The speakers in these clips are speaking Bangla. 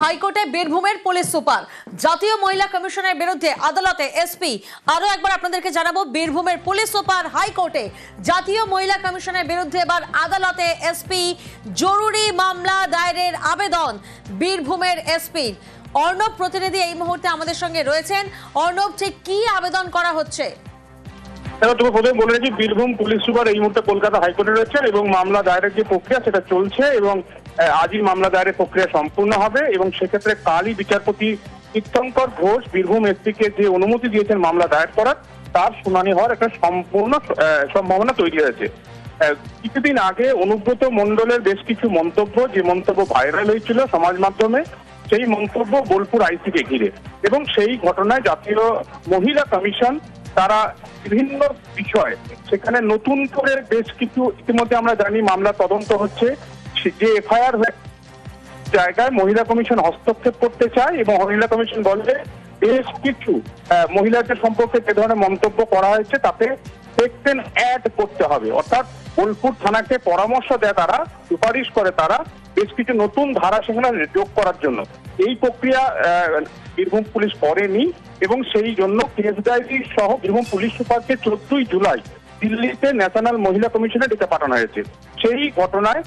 হাইকোর্টে বীরভূমের পুলিশ সুপার জাতীয় মহিলা কমিশনের বিরুদ্ধে আদালতে এসপি। আরো একবার আপনাদেরকে জানাবো, বীরভূমের পুলিশ সুপার হাইকোর্টে জাতীয় মহিলা কমিশনের বিরুদ্ধে এবার আদালতে এসপি। জরুরি মামলা দায়েরের আবেদন বীরভূমের এসপি। অর্ণব প্রতিনিধি এই মুহূর্তে আমাদের সঙ্গে রয়েছেন। অর্ণব, ঠিক কি আবেদন করা হচ্ছে? তুমি প্রথমে বলে রেখি, বীরভূম পুলিশ সুপার এই মুহূর্তে কলকাতা হাইকোর্টে রয়েছেন এবং মামলা দায়েরের যে প্রক্রিয়া সেটা চলছে এবং আজই মামলা দায়েরের প্রক্রিয়া সম্পূর্ণ হবে এবং সেক্ষেত্রে কালই বিচারপতি তীর্থঙ্কর ঘোষ বীরভূম এসপিকে যে অনুমতি দিয়েছেন মামলা দায়ের করার, তার শুনানি হওয়ার একটা সম্পূর্ণ সম্ভাবনা তৈরি হয়েছে। কিছুদিন আগে অনুব্রত মণ্ডলের বেশ কিছু মন্তব্য, যে মন্তব্য ভাইরাল হয়েছিল সমাজ মাধ্যমে, সেই মন্তব্য বোলপুর আইসিকে ঘিরে এবং সেই ঘটনায় জাতীয় মহিলা কমিশন তারা বিভিন্ন বিষয় সেখানে নতুন করে বেশ কিছু, ইতিমধ্যে আমরা জানি মামলা তদন্ত হচ্ছে, যে এফআইআর জায়গায় মহিলা কমিশন হস্তক্ষেপ করতে চায় এবং মহিলা কমিশন বলে বেশ কিছু মহিলাদের সম্পর্কে যে ধরনের মন্তব্য করা হয়েছে তাতে সেকশন অ্যাড করতে হবে, অর্থাৎ বোলপুর থানাকে পরামর্শ দেয় তারা, সুপারিশ করে তারা বেশ কিছু নতুন ধারা সেখানে যোগ করার জন্য। এই প্রক্রিয়া বীরভূম পুলিশ করেনি এবং সেই জন্য কেস ডায়েরি সহ বীরভূম পুলিশ সুপারকে 14ই জুলাই দিল্লিতে ন্যাশনাল মহিলা কমিশনে ডেকে পাঠানো হয়েছে। সেই ঘটনায়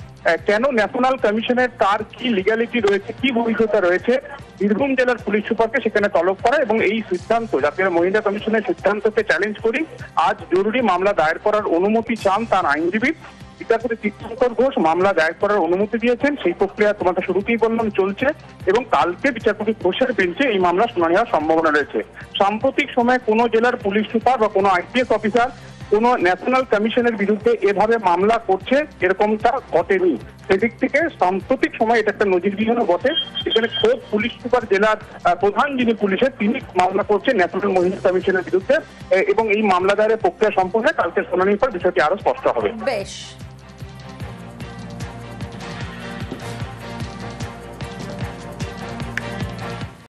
কেন ন্যাশনাল কমিশনের তার কি লিগ্যালিটি রয়েছে, কি বৈধতা রয়েছে, বীরভূম জেলার পুলিশ সুপারকে সেখানে তলব করা এবং এই সিদ্ধান্ত, জাতীয় মহিলা কমিশনের সিদ্ধান্তকে চ্যালেঞ্জ করি আজ জরুরি মামলা দায়ের করার অনুমতি চান তার আইনজীবী। বিচারপতি তীর্থঙ্কর ঘোষ মামলা দায়ের করার অনুমতি দিয়েছেন। সেই প্রক্রিয়া তোমাকে শুরুতেই বললাম চলছে এবং কালকে বিচারপতি ঘোষের বেঞ্চে এই মামলা শুনানি হওয়ার সম্ভাবনা রয়েছে। সাম্প্রতিক সময়ে কোনো জেলার পুলিশ সুপার বা কোনো আইপিএস অফিসার কোনো ন্যাশনাল কমিশনের বিরুদ্ধে এভাবে মামলা করছে এরকমটা ঘটেনি। সেদিক থেকে সাম্প্রতিক সময় এটা একটা নজিরবিহীন বটে। এখানে খোদ পুলিশ সুপার জেলার প্রধান যিনি পুলিশের, তিনি মামলা করছেন ন্যাশনাল মহিলা কমিশনের বিরুদ্ধে এবং এই মামলা দায়েরের প্রক্রিয়া সম্পূর্ণ কালকে শুনানির পর বিষয়টি আরো স্পষ্ট হবে। বেশ।